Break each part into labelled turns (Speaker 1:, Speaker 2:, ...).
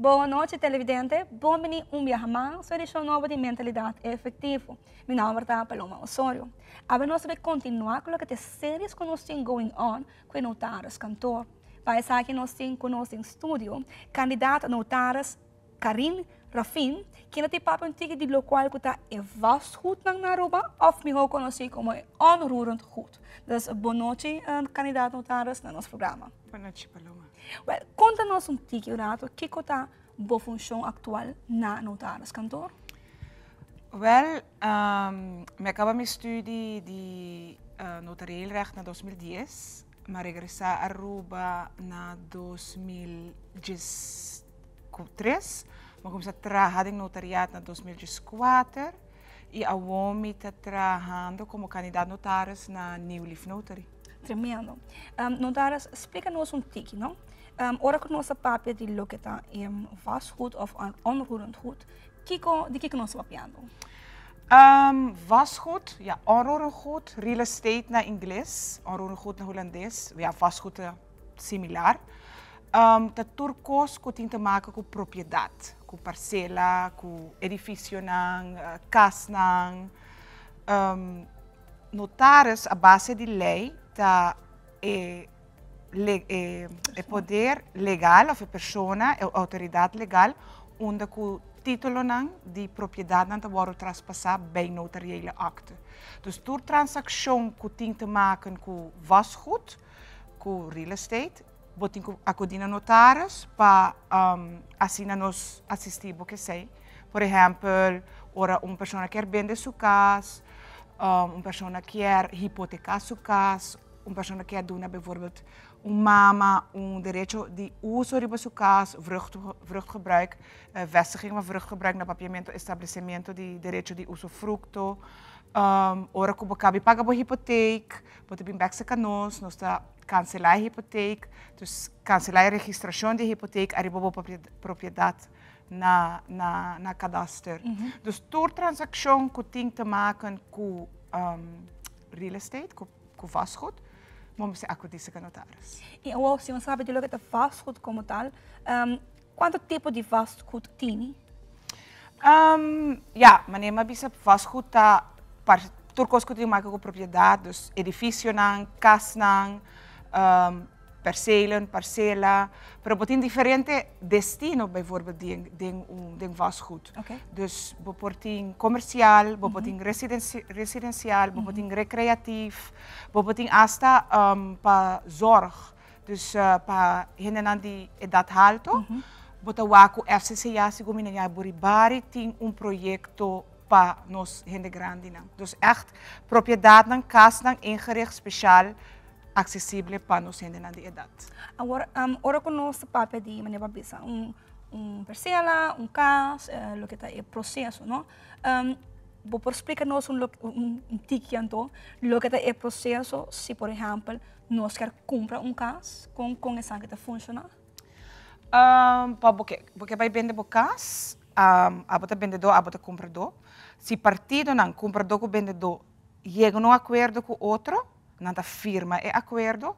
Speaker 1: Boa noite, televidente. Bem-vindo a vez mais à edição nova de Mentalidade Efetivo. Meu nome é Paloma Osorio. Agora nós vamos continuar com as séries que nós temos going on com notários cantor. Para isso aqui nós temos conosco em estúdio candidata a notários Karin Rafin, que não tem papel antigo de local que está vastgoed na Naruba, of melhor conhecido como onroerend goed. Dus boa noite, candidato notários no nosso programa.
Speaker 2: Boa noite, Paloma.
Speaker 1: Well, conta-nos pouquinho, Rato, que está a função atual na notários cantor?
Speaker 2: Wel, me acaba meu estudo de notarieel recht na 2010, maar regressar a Aruba na 2013. Maar comecei a trabalhar em notariado na 2014 e a UOMI está trabalhando como candidato notários na New Leaf Notary.
Speaker 1: Tremendo. Notários, explica-nos pouquinho, não? Ora que nossa papel de lo que está em vastgoed of onroerend goed, de que nós papiando?
Speaker 2: Vastgoed, ja, onroerend goed, real estate na inglês, onroerend goed na Hollandees, ja, vastgoed similar. De turcos que tem te maken com propriedade, com parcela, com edifício, casa. Notários, a base de lei, é poder legal, ou a pessoa, a autoridade legal, onde o título de propriedade não pode traspassar bij notariële akte. Dus door transactie que tem te maken com vastgoed, com real estate, botem acudir a notários para assim nos assistir, porque sei, por exemplo, ora uma pessoa quer vender sua casa, uma pessoa quer hipotecar sua casa, uma pessoa quer dar, bijvoorbeeld, mama direito de uso de sua casa, vruchtgebruik, vestiging van vruchtgebruik na papiamento, estabelecimento de direito de usufructo, ora que você paga a hipoteca, você tem que nós está cancelar a hipoteca, dus cancelar a registração de hipoteca, arriba a propriedade na cadastro. Dus door transacção que tem te maken com real estate, com vastgoed, vamos acudir com notários.
Speaker 1: E o senhor sabe de lo que é vastgoed como tal, quanto tipo de vastgoed tem?
Speaker 2: Ja, mas nem bisa vastgoed tá turcos que tem te maken com propriedade, dus edifício casa, percelen, parcela, pero tem diferente destino, bijvoorbeeld, de vastgoed.
Speaker 1: Okay.
Speaker 2: Dus bijvoorbeeld comercial, bijvoorbeeld residencial, bijvoorbeeld recreatief, bijvoorbeeld hasta para zorg, dus para gente die edad alto, bota waku FCCA sigumina ya boribari tem projeto para nos gente grande. Dus echt propriedade nan casa nan ingericht speciaal acessível para nós ainda na idade.
Speaker 1: Agora, ora com nosso papel de maneira bisa, parcela, caso, o que está é processo, não? Vou explicar-nos tiquinho, o que está é processo, se por exemplo, nós quer comprar caso com essa que está funcionando.
Speaker 2: Porque vai vender o caso, a bota vendedor, a bota comprador. Se partido não comprador com vendedor chega num acordo com outro, nada firma é acordo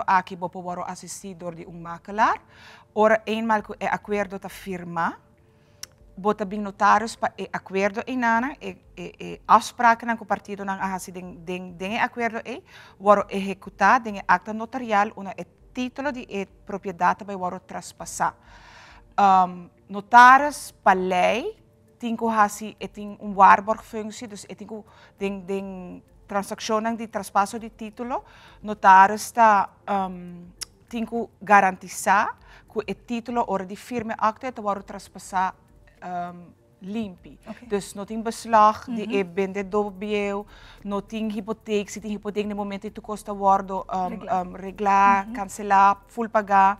Speaker 2: aqui bopo waro assistido de makelaar. Ora eenmaal que é acordo ta firma, bota bem notários para é acordo em nana, afspraken com o partido não assim den acordo waro executar den acta notarial una é título de propriedade para waro traspassar. Notários para lei tem waarborgfunctie, dus tem transacciones de traspaso de título, notários tem que garantizar que o título ora de firme acte te wordt traspassar limpo.
Speaker 1: Okay.
Speaker 2: Dus não tem beslag de vendedor biel, não tem hipoteca, se tem hipoteca no momento que custa wordo reglar, cancelar, full pagar.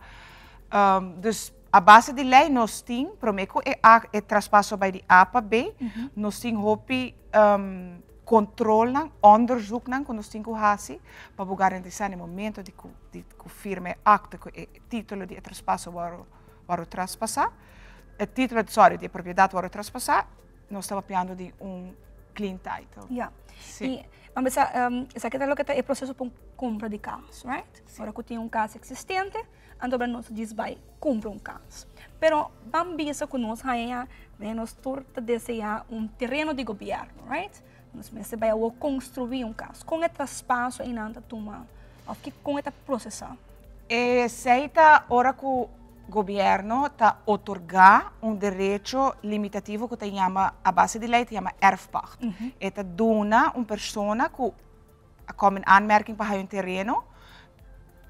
Speaker 2: Dus a base de lei nós tem, prometo é traspasso by de A para B, nós tem hopi controle, onderzoek que nós temos que fazer para garantizar no momento de que firme acte, que o título de traspasso vai traspassar, o título de propriedade vai traspassar, nós estamos falando de clean title.
Speaker 1: Yeah.
Speaker 2: Sim.
Speaker 1: E vamos pensar, isso aqui é o que é o processo para compra de casa, right? Agora que tem casa existente, então nós diz vai comprar casa. Pero vamos ver que nós nós desejar terreno de governo, right? Nós vai construir casa. Com esse espaço em anda toma, com esse processo.
Speaker 2: Aceita ora que o governo está otorgar direito limitativo que se chama, a base de lei se chama erfpacht. Eta dona pessoa que come in aanmerking para terreno,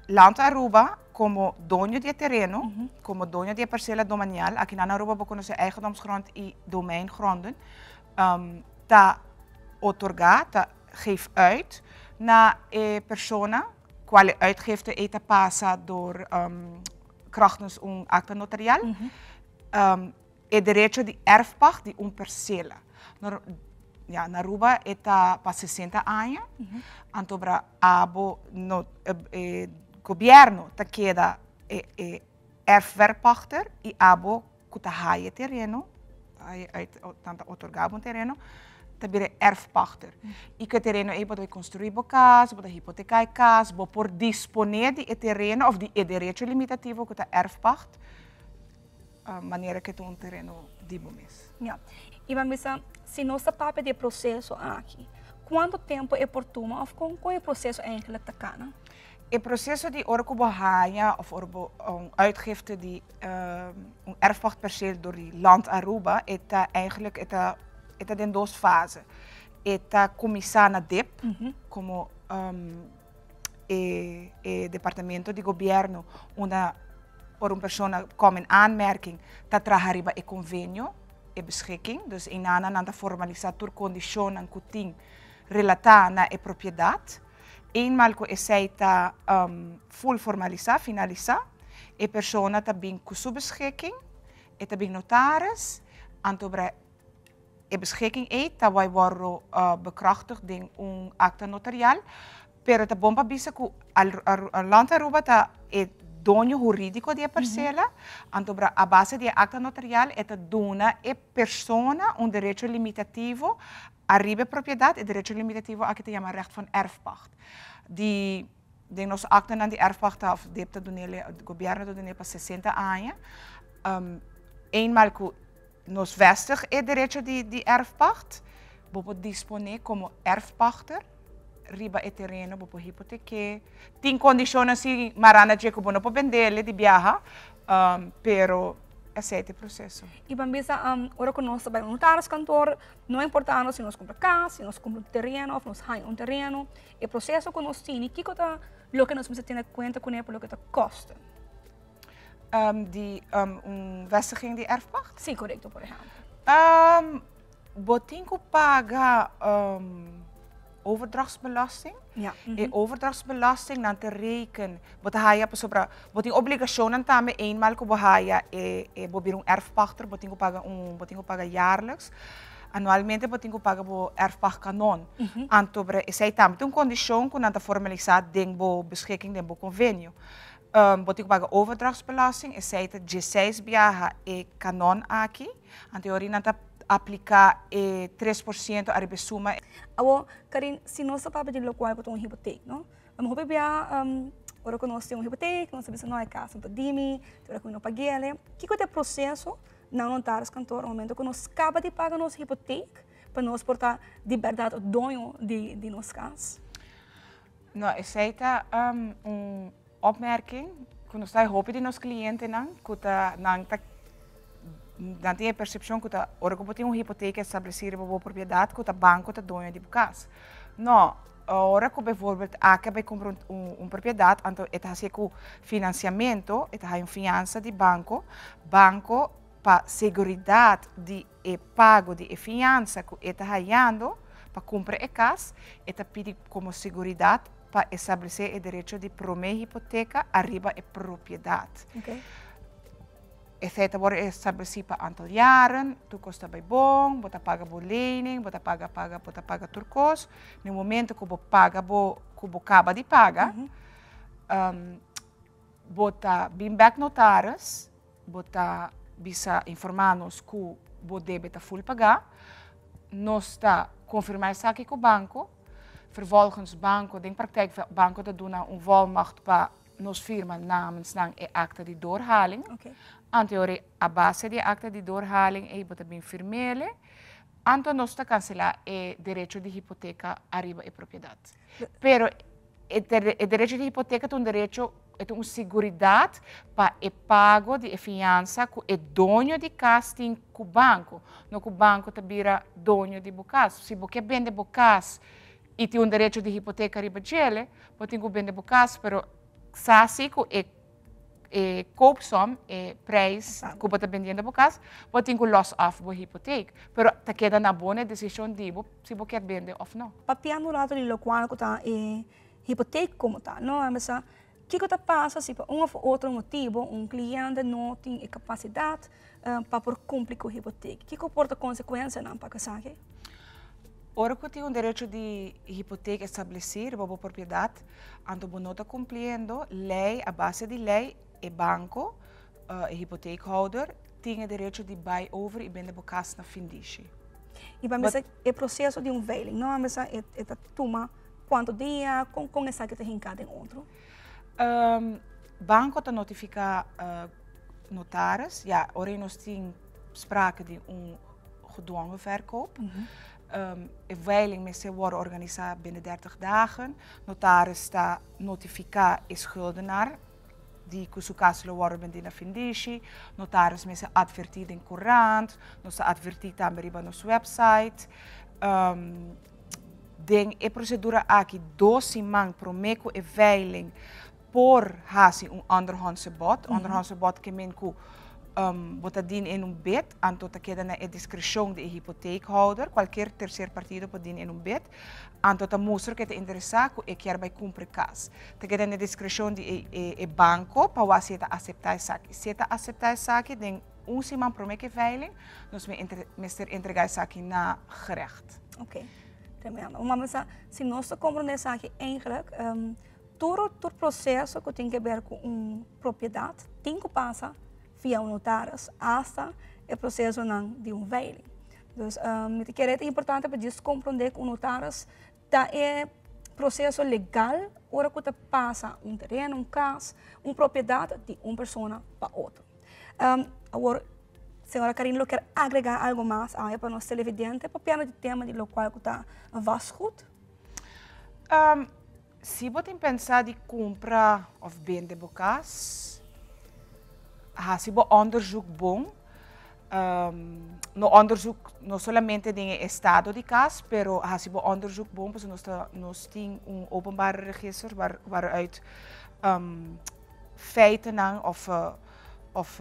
Speaker 2: Land Aruba como dono de terreno, como dono de parcela domanial, aqui na Aruba bekonnen ze eigendomsgrond en domeingronden, ta otorga, ta geeft uit na persona, quale uitgifte eta passa door krachtens acta notarial, e direito de erfpacht de parcela. Ja, na Aruba eta pa 60 anos, antobra abo no governo ta queda erfwerkpachter e abo kuta haie terreno, tanta otorgado terreno, tabire erfpachter. E que terreno é para construir casa, para hipotecar casa, por disponer de terreno of de direito limitativo que tá erfpacht, maneira que tu terreno dibo mes.
Speaker 1: Ja. E vamos ver se nossa papel de processo aqui, quanto tempo é oportuno of com o processo eigenlijk te kan?
Speaker 2: Het proces die orko haya of uitgifte die erfpachtperceel door die Land Aruba, is eigenlijk in dos fase. Het commissana DIP, como departamento de governo, por persona komt in aanmerking dat trahariba e convenio e beschikking, dus in aan formalisator condition en kuting relata na e propriedad. Eenmaal que aceita full formalizar, finalizar, e persona também com sua beschikking, e também notaris, antobra e beschikking tá vai worden bekrachtigd in acta notarial, pero tá bom para bisa que a Land Aruba tá dono jurídico de parcela, antobra a base de acta notarial é dona e persona direito limitativo arriba propriedade e direito limitativo aqui te chama recht van erfpacht. Die nos acta na de erfpacht of depta do nele governo do nele para 60 anos. Eenmaal que nos vestig e direito de erfpacht, bopo dispone como erfpachter riba e terreno bopo hipoteque. Tem condições assim marana de que não pode vender de viaja, pero aceita o processo.
Speaker 1: E vamos ver ora que nós trabalhamos no notariskantoor, não importa se nós compramos casa, se nós compramos terreno, ou nós há terreno, o processo que nós temos, que é o que nós precisamos ter em conta com o que custa?
Speaker 2: Vestiging de erfpacht?
Speaker 1: Sim, correto, por exemplo.
Speaker 2: Botinco paga overdrachtsbelasting.
Speaker 1: Ja.
Speaker 2: E overdrachtsbelasting dan te rekenen. Boting obligationen tame eenmaal ko bahaya bobirong erfpachter, boting ko paga jaarlijks. Anualmente boting ko paga bo erfpacht kanon. Antobre isay tame tung kondisyon kung nanta formalisat ding bo beschikking ding bo convenio. Boting ko paga overdrachtsbelasting, isay ta 16 biyaha kanon aki. Anteori nanta aplicar 3% a suma.
Speaker 1: Awo, Karin, se nós sabemos de local com hipoteca, não? Vamos ver ora que nós temos hipoteca, nós sabemos não é casa, então dimi, ora que não paguei, que é o processo não notares cantor, no momento que nós acaba de pagar nossa hipoteca, para nós portar liberdade o dono de nossa casa.
Speaker 2: Nou, is het opmerking, que nós está hopen de nossos clientes não, que dan tem a percepção que a hora que tem uma hipoteca estabelecida para a propriedade, que o banco está dono de casa. Não, a hora que, bijvoorbeeld, acaba de comprar propriedade, então, está com financiamento, está uma fiança de banco, para seguridade de pago de fiança que está ganhando para comprar a casa, está pedindo como seguridade para estabelecer o direito de promer hipoteca arriba a propriedade.
Speaker 1: Okay.
Speaker 2: Het wordt estabelecido para aantal jaren, tu kosta bij bom, bota paga bo lening, bota paga turcos. No momento que bo paga que bo acaba de pagar, bota bem back notaris, bota bisa informar-nos que bo débito full pagar, nós está confirmar aqui com o banco. Vervolgens banco, in praktijk banco te doen een volmacht para nos firma namens dan e acta di doorhaling.
Speaker 1: Okay.
Speaker 2: Anteori a base di acta di doorhaling e bota bin firmele. Anto nos ta cancelar e derecho de hipoteca arriba e propriedad. Pero e derecho de hipoteca é um derecho é uma seguridade para o pago de fiança que o dono de casa tem com o banco. Não que o banco também dono de casa. Se você vende casa e tem direito de hipoteca riba dele, pode ter que vender casa, mas sabe que é koopsom, é preço que você está vendendo casa, pode ter que loss off a hipoteca. Mas está queda na boa decisão de se você quer vender ou não.
Speaker 1: Papiano no lado de lo qual está hipoteca como está, não? Mas o que passa se por um ou outro motivo cliente não tem capacidade para cumprir com a hipoteca? O que comporta consequência não para casar?
Speaker 2: Ora que tem direito de hipoteca estabelecer para a propriedade, ando não está cumprindo lei, a base de lei, o banco, o hipotecahouder, tem o direito de buy over e vender a casa na fim disso.
Speaker 1: E vamos dizer, o processo de veiling, não? Vamos dizer, toma quanto dia, com essa que tem cada outro?
Speaker 2: Banco te notifica notaris, ja, ora nós temos sprake de gedwongen verkoop. De veiling met ze worden georganiseerd binnen 30 dagen. Notaris está notificar de schuldenaar die cujo caso worden bendina findici. Notaris met ze advertido in courant, nos advertido também na nossa website. Den e procedura aqui 12 man promeco e veiling por hasi onderhandse bod. Onderhandse bod que men ku botadin in bed, anto ta queda na discreção de hipotecahouder, qualquer terceiro partido pode in bed, anto ta mostra que te interessa que quer vai cumprir caso. Ta queda na discreção de banco para você ta aceitar isso aqui. Se ta aceitar isso aqui, den semana promete veiling, nós meester entregar isso aqui na gerecht.
Speaker 1: Oké, tremendo. Mas se nós compreendemos aqui eigenlijk todo o processo que tem que ver com propriedade tem que passar via notaris hasta o processo de veiling. Então, é importante para compreender que o notaris é processo legal ora que passa terreno, casa, propriedade de uma pessoa para outra. Agora, senhora Karine, quer agregar algo mais para nós televidentes para o tema de qual está vastgoed?
Speaker 2: Se você pensar de comprar ou vender casa, se você onderzoek bom, no onderzoek não somente de estado de casa, mas se você onderzoek bom, porque nós temos openbaar register waaruit feiten of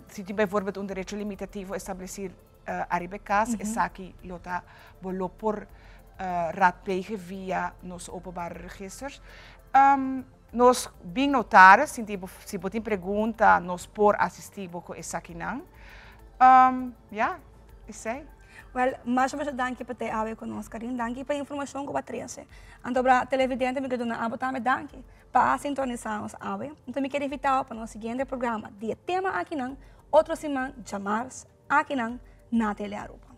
Speaker 2: se tem bijvoorbeeld direito limitativo estabelecer arriba casa, é aqui lota bolo por raadplegen via nos openbare registers. Nós bem notaris, se você tem pergunta, nós por assistir com essa aqui não. Ja, isso aí.
Speaker 1: Well, mais dank para ter awe conosco, Karine. Dank para a informação que você trouxe. Então, para televidente, me quero dar também dank para sintonizar os awe. Então, me quero invitar para o seguinte programa de tema aqui não, outro semana, chamar aqui não, na Tele Aruba.